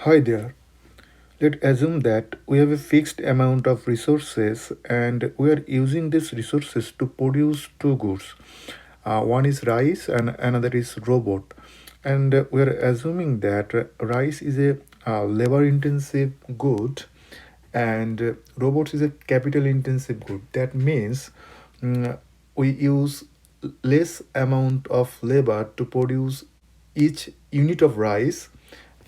Hi there. Let's assume that we have a fixed amount of resources and we are using these resources to produce two goods. One is rice and another is robot. And we are assuming that rice is a labor intensive good and robots is a capital intensive good. That means we use less amount of labor to produce each unit of rice,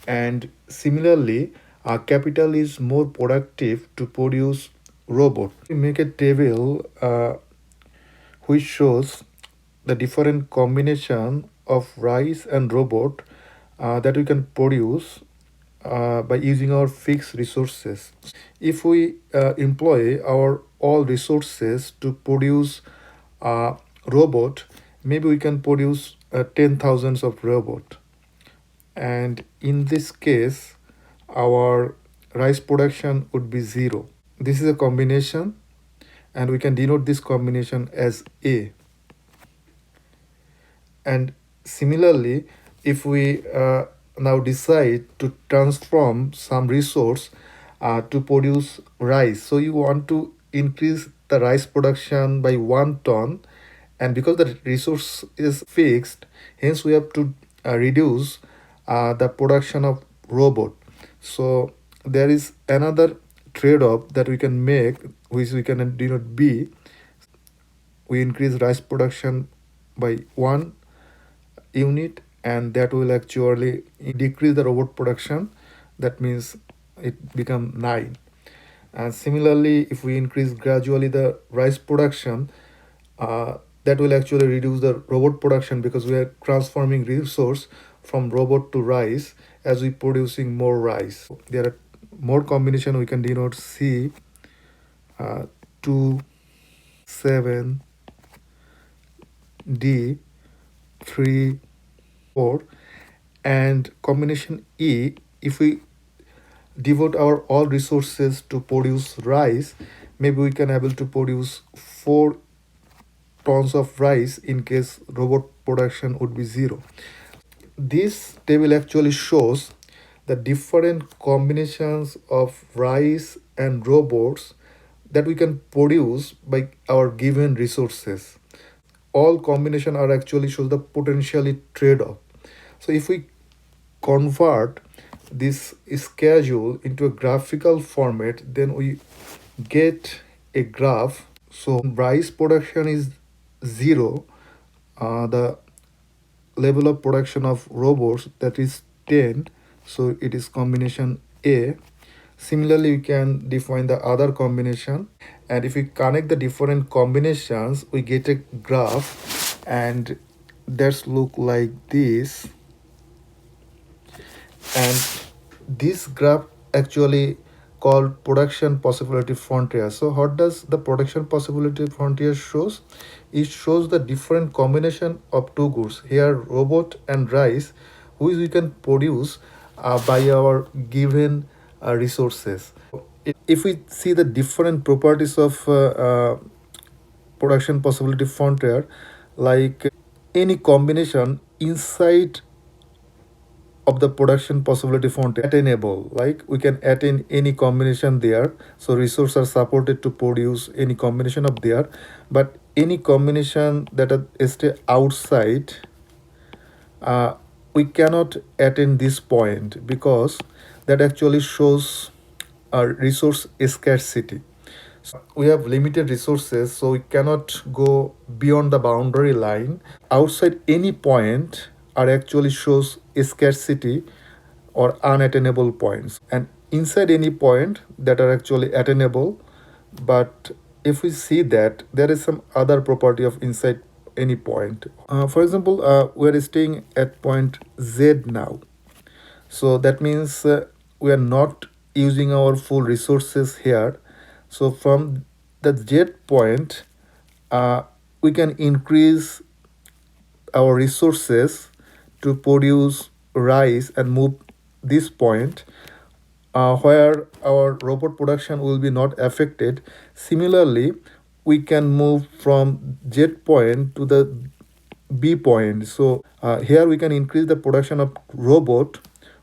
and similarly our capital is more productive to produce robot. We make a table which shows the different combination of rice and robot that we can produce by using our fixed resources. If we employ our all resources to produce a robot, maybe we can produce 10,000 of robot. And in this case, our rice production would be 0. This is a combination, and we can denote this combination as A. And similarly, if we now decide to transform some resource to produce rice, so you want to increase the rice production by 1 ton, and because the resource is fixed, hence we have to reduce the production of robot. So there is another trade-off that we can make, which we can denote B. We increase rice production by 1 unit, and that will actually decrease the robot production. That means it become 9. And similarly, if we increase gradually the rice production, that will actually reduce the robot production, because we are transforming resource from robot to rice as we producing more rice. There are more combination. We can denote C, 2, 7, D, 3, 4, and combination E. If we devote our all resources to produce rice, maybe we can able to produce 4 tons of rice in case robot production would be 0. This table actually shows the different combinations of rice and robots that we can produce by our given resources. All combination are actually shows the potentially trade-off. So if we convert this schedule into a graphical format, then we get a graph. So rice production is 0, the level of production of robots that is 10, so it is combination A. Similarly, we can define the other combination, and if we connect the different combinations, we get a graph, and that's look like this. And this graph actually called production possibility frontier. So what does the production possibility frontier shows? It shows the different combination of two goods, here robot and rice, which we can produce by our given resources. If we see the different properties of production possibility frontier, like any combination inside of the production possibility font attainable, like we can attain any combination there, so resources are supported to produce any combination of there. But any combination that stay outside, we cannot attain this point, because that actually shows a resource scarcity. So we have limited resources, so we cannot go beyond the boundary line. Outside any point are actually shows scarcity or unattainable points, and inside any point that are actually attainable. But if we see that there is some other property of inside any point, for example, we are staying at point Z now, so that means we are not using our full resources here. So from the Z point, we can increase our resources to produce rice and move this point, where our robot production will be not affected. Similarly, we can move from Z point to the B point. So here we can increase the production of robot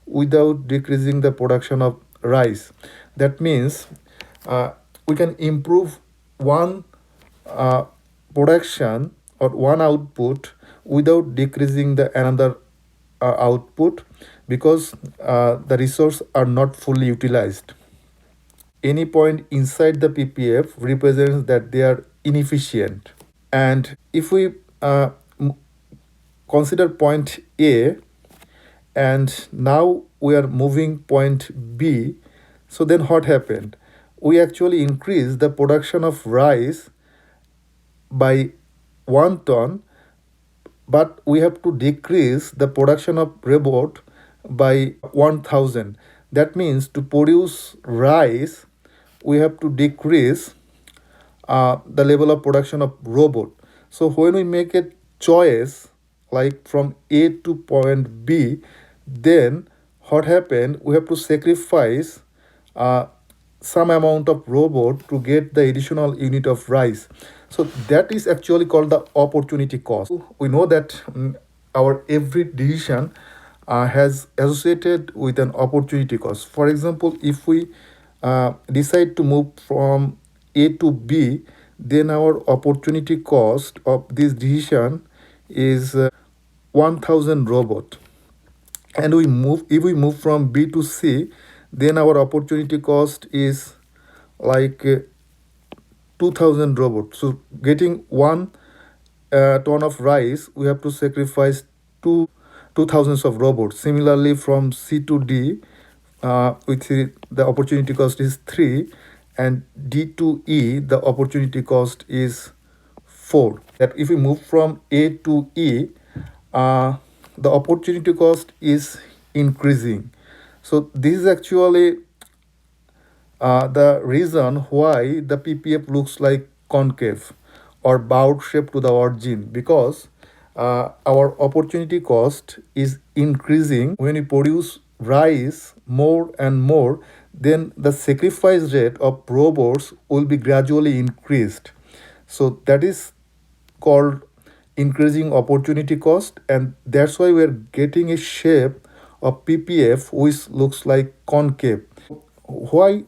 without decreasing the production of rice. That means uh, we can improve one uh, production or one output without decreasing the another output, because the resource are not fully utilized. Any point inside the PPF represents that they are inefficient. And if we consider point A, and now we are moving point B, so then what happened? We actually increased the production of rice by 1 ton, but we have to decrease the production of robot by 1000. That means to produce rice, we have to decrease the level of production of robot. So when we make a choice like from A to point B, then what happened? We have to sacrifice uh, some amount of robot to get the additional unit of rice. So that is actually called the opportunity cost. We know that our every decision has associated with an opportunity cost. For example, if we decide to move from A to B, then our opportunity cost of this decision is 1000 robot. And we move if we move from B to C, then our opportunity cost is like 2000 robots. So getting 1 ton of rice, we have to sacrifice two thousands of robots. Similarly, from C to D, which the opportunity cost is 3, and D to E, the opportunity cost is 4. That if we move from A to E, the opportunity cost is increasing. So this is actually the reason why the PPF looks like concave or bowed shape to the origin, because our opportunity cost is increasing. When we produce rice more and more, then the sacrifice rate of robots will be gradually increased. So that is called increasing opportunity cost, and that's why we're getting a shape of PPF which looks like concave. Why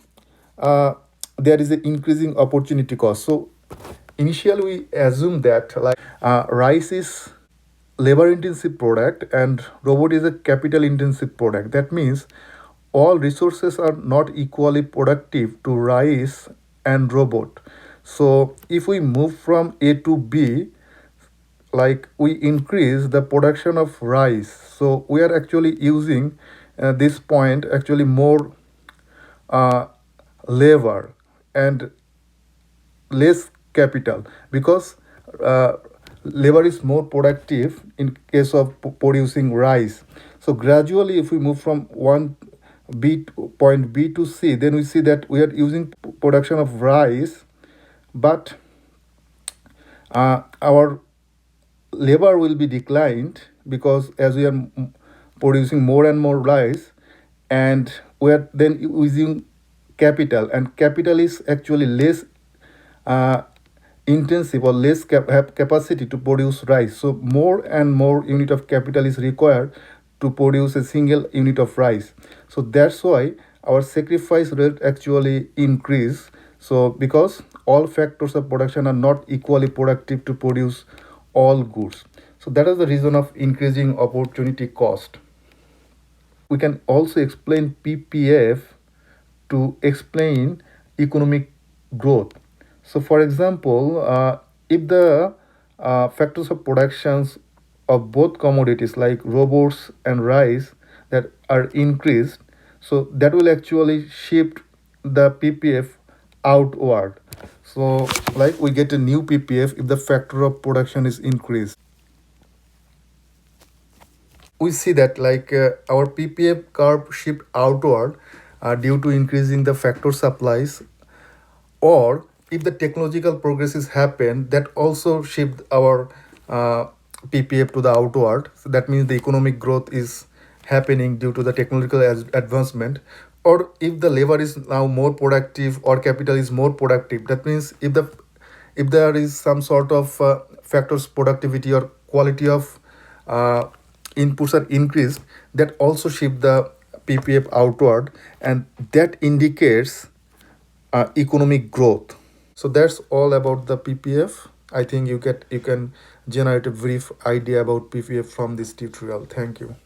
there is an increasing opportunity cost? So initially we assume that like rice is labor intensive product and robot is a capital intensive product. That means all resources are not equally productive to rice and robot. So if we move from A to B, like we increase the production of rice, so we are actually using this point actually more uh, labor and less capital, because labor is more productive in case of producing rice. So gradually if we move from point B to C, then we see that we are using production of rice, but our labor will be declined, because as we are producing more and more rice, and we are then using capital, and capital is actually less uh, intensive or less have capacity to produce rice. So more and more unit of capital is required to produce a single unit of rice. So that's why our sacrifice rate actually increase. So because all factors of production are not equally productive to produce all goods. So that is the reason of increasing opportunity cost. We can also explain PPF to explain economic growth. So, for example, if the factors of productions of both commodities like robots and rice that are increased, so that will actually shift the PPF outward. So, like we get a new PPF if the factor of production is increased. We see that like our PPF curve shift outward due to increasing the factor supplies, or if the technological progresses happen that also shift our PPF to the outward. So that means the economic growth is happening due to the technological advancement, or if the labor is now more productive or capital is more productive. That means if there is some sort of factors productivity or quality of uh, inputs are increased, that also shift the PPF outward, and that indicates economic growth. So that's all about the PPF. I think you can generate a brief idea about PPF from this tutorial. Thank you.